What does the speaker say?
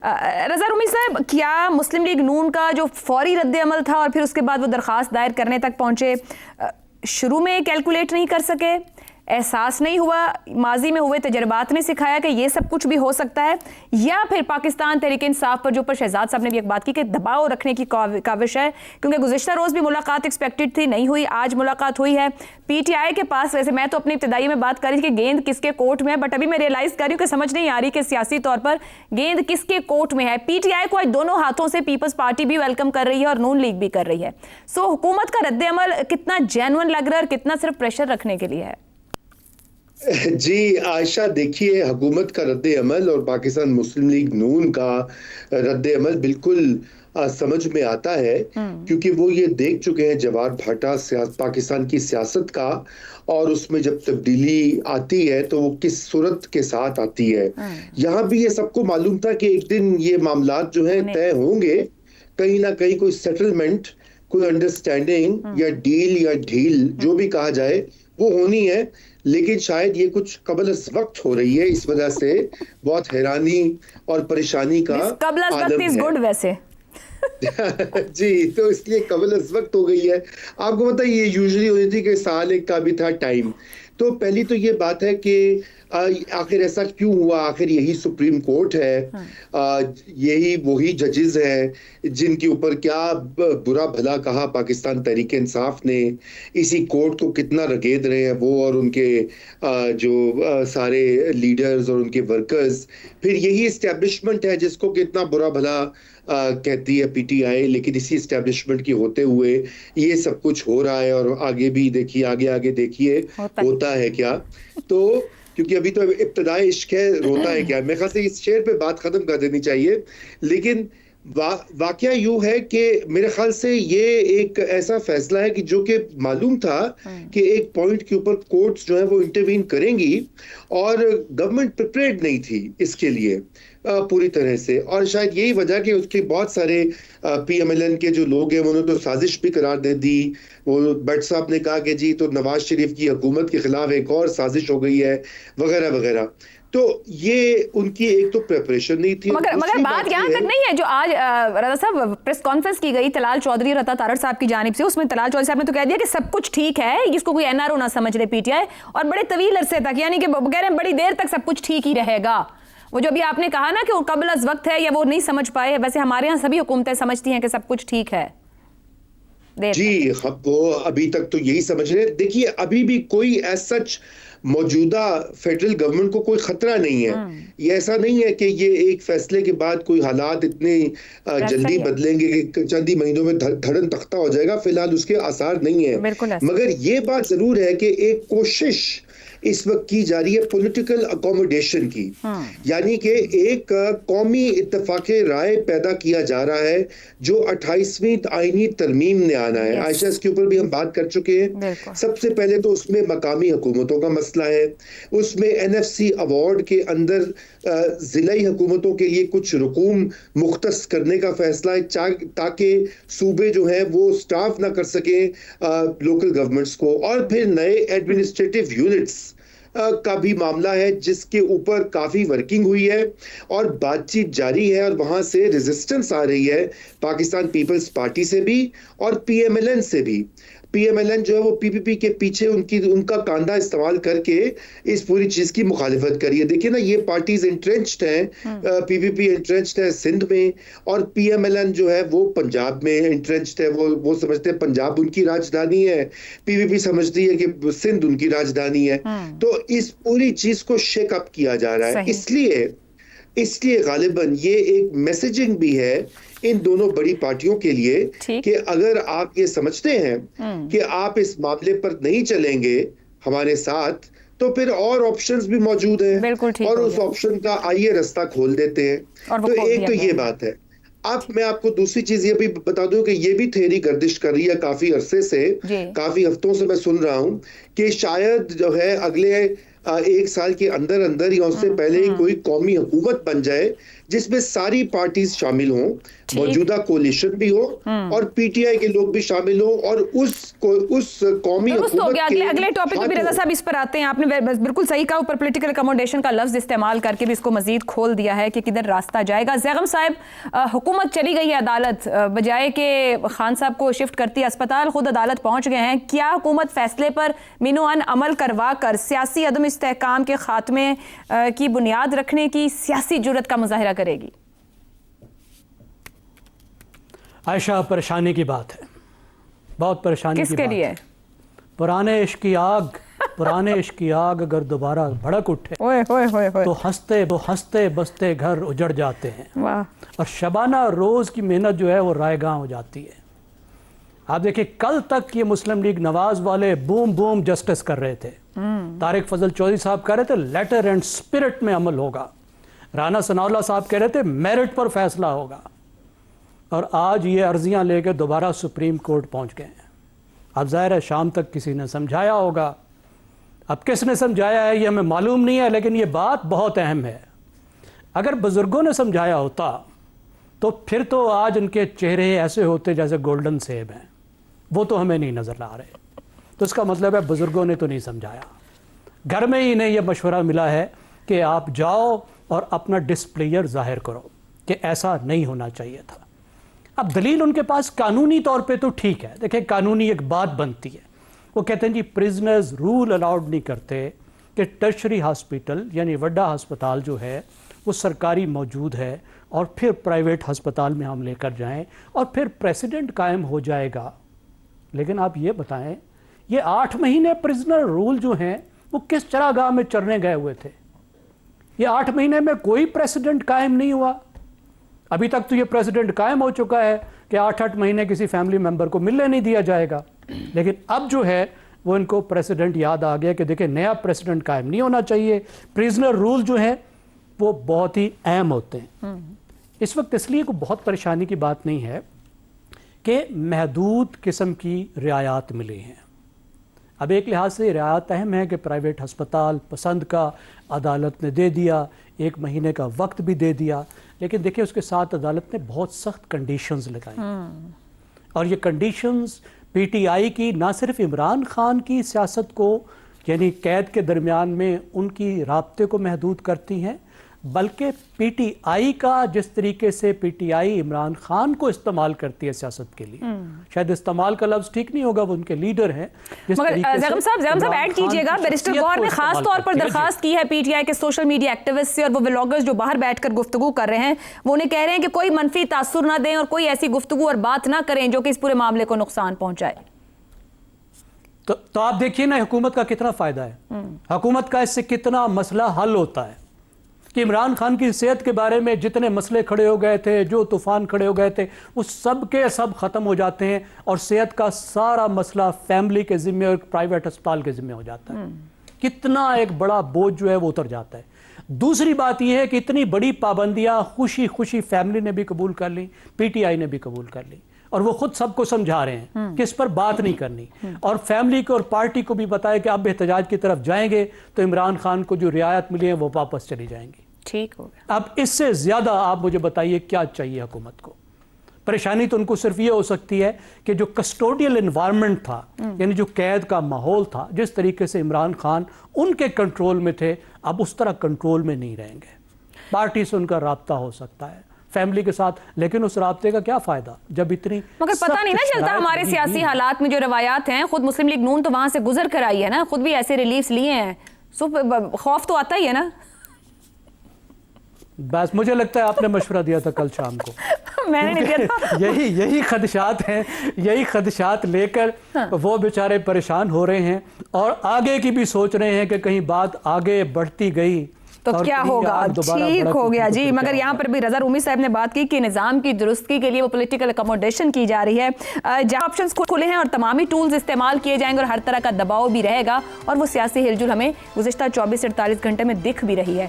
रज़ा रूमी साहब, क्या मुस्लिम लीग नून का जो फौरी रद्द-ए-अमल था और फिर उसके बाद वो दरख्वास्त दायर करने तक पहुंचे, शुरू में कैलकुलेट नहीं कर सके, एहसास नहीं हुआ, माजी में हुए तजर्बात ने सिखाया कि ये सब कुछ भी हो सकता है, या फिर पाकिस्तान तहरीक इंसाफ पर जो ऊपर शहजाद साहब ने भी एक बात की कि दबाव रखने की काविश है, क्योंकि गुज़िश्ता रोज़ भी मुलाकात एक्सपेक्टेड थी, नहीं हुई, आज मुलाकात हुई है पीटीआई के पास। वैसे मैं तो अपनी इब्तिदाई में बात कर रही थी कि गेंद किसके कोर्ट में है, बट अभी मैं रियलाइज़ कर रही हूँ कि समझ नहीं आ रही कि सियासी तौर पर गेंद किसके कोर्ट में है। पीटीआई को आज दोनों हाथों से पीपल्स पार्टी भी वेलकम कर रही है और नून लीग भी कर रही है। सो हुकूमत का रद्द-ए-अमल कितना जेन्युइन लग रहा है और कितना सिर्फ प्रेशर रखने के लिए है? जी आयशा, देखिए, हुकूमत का रद्द-ए-अमल और पाकिस्तान मुस्लिम लीग नून का रद्द-ए-अमल बिल्कुल समझ में आता है, क्योंकि वो ये देख चुके हैं जवाहर भाटा पाकिस्तान की सियासत का, और उसमें जब तब्दीली आती है तो वो किस सूरत के साथ आती है। यहाँ भी ये सबको मालूम था कि एक दिन ये मामलात जो है तय होंगे, कहीं ना कहीं कोई सेटलमेंट, कोई अंडरस्टैंडिंग या डील या ढील जो भी कहा जाए वो होनी है, लेकिन शायद ये कुछ कबल अज़ वक्त हो रही है, इस वजह से बहुत हैरानी और परेशानी का आलम है। गुड वैसे जी, तो इसलिए कबल अज़ वक्त हो गई है। आपको पता है ये यूजुअली होती थी कि साल एक का भी था टाइम। तो पहली तो ये बात है कि आखिर ऐसा क्यों हुआ, आखिर यही सुप्रीम कोर्ट है, यही वही जजेस हैं जिनके ऊपर क्या बुरा भला कहा पाकिस्तान तहरीक इंसाफ ने, इसी कोर्ट को कितना रगेद रहे हैं वो और उनके जो सारे लीडर्स और उनके वर्कर्स, फिर यही इस्टेब्लिशमेंट है जिसको कितना बुरा भला कहती है पीटीआई, लेकिन इसी इस्टेब्लिशमेंट की होते हुए ये सब कुछ हो रहा है। और आगे भी देखिए, आगे देखिए होता है क्या। तो क्योंकि अभी तो इब्तिदाई इश्क है, रोता है क्या, मेरे ख्याल से इस शेर पे बात खत्म कर देनी चाहिए। लेकिन वाकया यूं है कि मेरे ख्याल से ये एक ऐसा फैसला है कि जो कि मालूम था कि एक पॉइंट के ऊपर कोर्ट्स जो है वो इंटरवीन करेंगी, और गवर्नमेंट प्रिपेयर्ड नहीं थी इसके लिए पूरी तरह से। और शायद यही वजह कि उसके बहुत सारे पीएमएलएन के जो लोग हैं उन्होंने तो साजिश भी करार दे दी। वो भट्ट साहब ने कहा कि जी तो नवाज शरीफ की हुकूमत के खिलाफ एक और साजिश हो गई है, वगैरह वगैरह। तो ये उनकी एक तो प्रिपरेशन नहीं थी। मगर बात यहाँ तक नहीं है जो आज रज़ा साहब प्रेस कॉन्फ्रेंस की गई तलाल चौधरी और अता तारड़ साहब की जानिब से, उसमें तलाल चौधरी साहब ने तो कह दिया कि सब कुछ ठीक है, इसको कोई एनआरओ ना समझ ले पीटीआई, और बड़े तवील अरसे तक, यानी कि कह रहे हैं बड़ी देर तक सब कुछ ठीक ही रहेगा। वो जो अभी आपने कहा ना कि वो कबल अज़ वक्त है, या वो नहीं समझ पाए, वैसे हमारे यहाँ सभी हुकूमतें समझती हैं कि सब कुछ ठीक है। जी, वो अभी तक तो यही समझ रहे हैं। देखिए, अभी भी कोई एज सच मौजूदा फेडरल गवर्नमेंट को कोई खतरा नहीं है। ये ऐसा नहीं है कि ये एक फैसले के बाद कोई हालात इतने जल्दी बदलेंगे कि चंद ही महीनों में धड़न तख्ता हो जाएगा। फिलहाल उसके आसार नहीं है। मगर ये बात जरूर है कि एक कोशिश इस वक्त की जा रही है पॉलिटिकल अकोमोडेशन की, यानी कि एक कौमी इत्तेफाक राय पैदा किया जा रहा है जो 28वीं आईनी तरमीम ने आना है। आयशा, इसके ऊपर भी हम बात कर चुके हैं। सबसे पहले तो उसमें मकामी हुकूमतों का मसला है, उसमें एनएफसी अवार्ड के अंदर जिलाई हुकूमतों के लिए कुछ रुकूम मुख्तस करने का फैसला है ताकि सूबे जो है वो स्टाफ ना कर सके लोकल गवर्नमेंट्स को। और फिर नए एडमिनिस्ट्रेटिव यूनिट्स का भी मामला है जिसके ऊपर काफी वर्किंग हुई है और बातचीत जारी है, और वहां से रेजिस्टेंस आ रही है पाकिस्तान पीपल्स पार्टी से भी और पीएमएलएन से भी। पीएमएलएन जो है वो पीपीपी के पीछे उनका कांधा इस्तेमाल करके इस पूरी चीज की मुखालिफत करी है। देखिए ना, ये पार्टीज इंट्रेंच्ड हैं, पीपीपी इंट्रेंच्ड है सिंध में, और पीएमएलएन जो है वो पंजाब में इंट्रेंच्ड है। वो समझते हैं पंजाब उनकी राजधानी है, पीपीपी समझती है कि सिंध उनकी राजधानी है। तो इस पूरी चीज को शेक अप किया जा रहा है। इसलिए गालिबन ये एक मैसेजिंग भी है इन दोनों बड़ी पार्टियों के लिए कि अगर आप ये समझते हैं कि आप इस मामले पर नहीं चलेंगे हमारे साथ, तो फिर और ऑप्शंस भी मौजूद हैं, और उस ऑप्शन का आइए रास्ता खोल देते हैं। तो एक तो ये बात है। अब मैं आपको दूसरी चीज ये भी बता दूं कि ये भी थ्योरी गर्दिश कर रही है काफी अरसे से, काफी हफ्तों से मैं सुन रहा हूं कि शायद जो है अगले एक साल के अंदर अंदर या उससे पहले ही कोई कौमी हुकूमत बन जाए जिसमें सारी पार्टीज शामिल हों, मौजूदा कोलिशन भी हो और पीटीआई के लोग भी शामिल हों और उस कौमी तो हुकूमत अगले अगले टॉपिक पे भी रजा साहब इस पर आते हैं। आपने बिल्कुल सही कहा, ऊपर पॉलिटिकल अकोमोडेशन का लफ्ज इस्तेमाल करके भी इसको मजीद खोल दिया है कि किधर रास्ता जाएगा। ज़ैगम साहब, हुकूमत चली गई है अदालत, बजाय के खान साहब को शिफ्ट करती अस्पताल, खुद अदालत पहुंच गए हैं। क्या हुकूमत फैसले पर मिनोअन अमल करवा कर सियासी अदम इस्तेहकाम के खात्मे की बुनियाद रखने की सियासी जुर्रत का मुजाहिरा करेगी? आयशा, परेशानी की बात है, बहुत परेशानी की किसके बात लिए? है। पुराने इश्क की आग अगर दोबारा भड़क उठे ओए होए होए होए। तो हंसते बसते घर उजड़ जाते हैं वाह। और शबाना रोज की मेहनत जो है वो रायगां हो जाती है। आप देखिए, कल तक ये मुस्लिम लीग नवाज वाले बूम बूम जस्टिस कर रहे थे। तारिक फजल चौधरी साहब कह रहे थे लेटर एंड स्पिरिट में अमल होगा, राना सनाउल्लाह साहब कह रहे थे मेरिट पर फैसला होगा, और आज ये अर्जियां लेकर दोबारा सुप्रीम कोर्ट पहुंच गए हैं। अब जाहिर है शाम तक किसी ने समझाया होगा, अब किसने समझाया है ये हमें मालूम नहीं है, लेकिन ये बात बहुत अहम है। अगर बुजुर्गों ने समझाया होता तो फिर तो आज उनके चेहरे ऐसे होते जैसे गोल्डन सेब हैं, वो तो हमें नहीं नज़र आ रहे। तो इसका मतलब है बुजुर्गों ने तो नहीं समझाया। घर में ही इन्हें यह मशवरा मिला है कि आप जाओ और अपना डिस्प्लेयर जाहिर करो कि ऐसा नहीं होना चाहिए था। अब दलील उनके पास कानूनी तौर पे तो ठीक है। देखिए, कानूनी एक बात बनती है, वो कहते हैं जी प्रिजनर्स रूल अलाउड नहीं करते कि टर्शरी हॉस्पिटल यानी वड्डा अस्पताल जो है वो सरकारी मौजूद है और फिर प्राइवेट अस्पताल में हम लेकर जाएं और फिर प्रेसिडेंट कायम हो जाएगा। लेकिन आप ये बताएं, ये 8 महीने प्रिजनर रूल जो हैं वो किस चरागाह में चरने गए हुए थे? ये 8 महीने में कोई प्रेसिडेंट कायम नहीं हुआ। अभी तक तो ये प्रेसिडेंट कायम हो चुका है कि 8-8 महीने किसी फैमिली मेंबर को मिलने नहीं दिया जाएगा। लेकिन अब जो है वो इनको प्रेसिडेंट याद आ गया कि देखिए नया प्रेसिडेंट कायम नहीं होना चाहिए। प्रिजनर रूल जो है वो बहुत ही अहम होते हैं। इस वक्त इसलिए कोई बहुत परेशानी की बात नहीं है कि महदूद किस्म की रियायत मिली हैं। अब एक लिहाज से रियायत अहम है कि प्राइवेट अस्पताल पसंद का अदालत ने दे दिया, 1 महीने का वक्त भी दे दिया, लेकिन देखिए उसके साथ अदालत ने बहुत सख्त कंडीशंस लगाई। और ये कंडीशंस पीटीआई की ना सिर्फ इमरान खान की सियासत को यानी कैद के दरमियान में उनकी राब्ते को महदूद करती हैं, बल्कि पीटीआई का जिस तरीके से पीटीआई इमरान खान को इस्तेमाल करती है सियासत के लिए, शायद इस्तेमाल का लफ्ज ठीक नहीं होगा, वो उनके लीडर हैं। मगर ज़ैगम साहब ऐड कीजिएगा, बैरिस्टर गौहर ने खास तौर पर दरखास्त की है पीटीआई के सोशल मीडिया एक्टिविस्ट से और वो व्लॉगर्स जो बाहर बैठकर गुफ्तगू कर रहे हैं, वो उन्हें कह रहे हैं कि कोई मनफी तासुर ना दें और कोई ऐसी गुफ्तगू और बात ना करें जो कि इस पूरे मामले को नुकसान पहुंचाए। तो आप देखिए ना हुकूमत का कितना फायदा है, हुकूमत का इससे कितना मसला हल होता है कि इमरान खान की सेहत के बारे में जितने मसले खड़े हो गए थे, जो तूफान खड़े हो गए थे, वो सब के सब खत्म हो जाते हैं और सेहत का सारा मसला फैमिली के जिम्मे और प्राइवेट अस्पताल के जिम्मे हो जाता है। कितना एक बड़ा बोझ जो है वो उतर जाता है। दूसरी बात यह है कि इतनी बड़ी पाबंदियां खुशी खुशी फैमिली ने भी कबूल कर ली, पीटीआई ने भी कबूल कर ली और वो खुद सबको समझा रहे हैं कि इस पर बात नहीं करनी, और फैमिली को और पार्टी को भी बताया कि अब एहतजाज की तरफ जाएंगे तो इमरान खान को जो रियायत मिली है वो वापस चली जाएंगी। ठीक हो गया। अब इससे ज्यादा आप मुझे बताइए क्या चाहिए हुकूमत को? परेशानी तो उनको सिर्फ ये हो सकती है कि जो कस्टोडियल एनवायरनमेंट था, यानी जो कैद का माहौल था, जिस तरीके से इमरान खान उनके कंट्रोल में थे, अब उस तरह कंट्रोल में नहीं रहेंगे। पार्टी से उनका राब्ता हो सकता है, फैमिली के साथ, लेकिन उस राब्ते का क्या फायदा जब इतनी मगर पता नहीं ना चलता हमारे सियासी हालात में जो रवायात हैं, खुद मुस्लिम लीग नून तो वहां से गुजर कर आई है ना, खुद भी ऐसे रिलीफ्स लिए हैं, सो खौफ तो आता ही है ना। बस मुझे लगता है आपने मशवरा दिया था कल शाम को। मैंने नहीं दिया था। यही खदशात हैं, यही खदशात लेकर वो बेचारे परेशान हो रहे हैं और आगे की भी सोच रहे हैं कि कहीं बात आगे बढ़ती गई तो क्या होगा। ठीक हो गया जी। मगर यहाँ पर भी रजा रूमी साहब ने बात की कि निज़ाम की दुरुस्ती के लिए वो पॉलिटिकल अकोमोडेशन की जा रही है, जहाँ ऑप्शंस खुले हैं और तमामी टूल्स इस्तेमाल किए जाएंगे और हर तरह का दबाव भी रहेगा, और वो सियासी हिलजुल हमें गुज़िश्ता 24 से 48 घंटे में दिख भी रही है।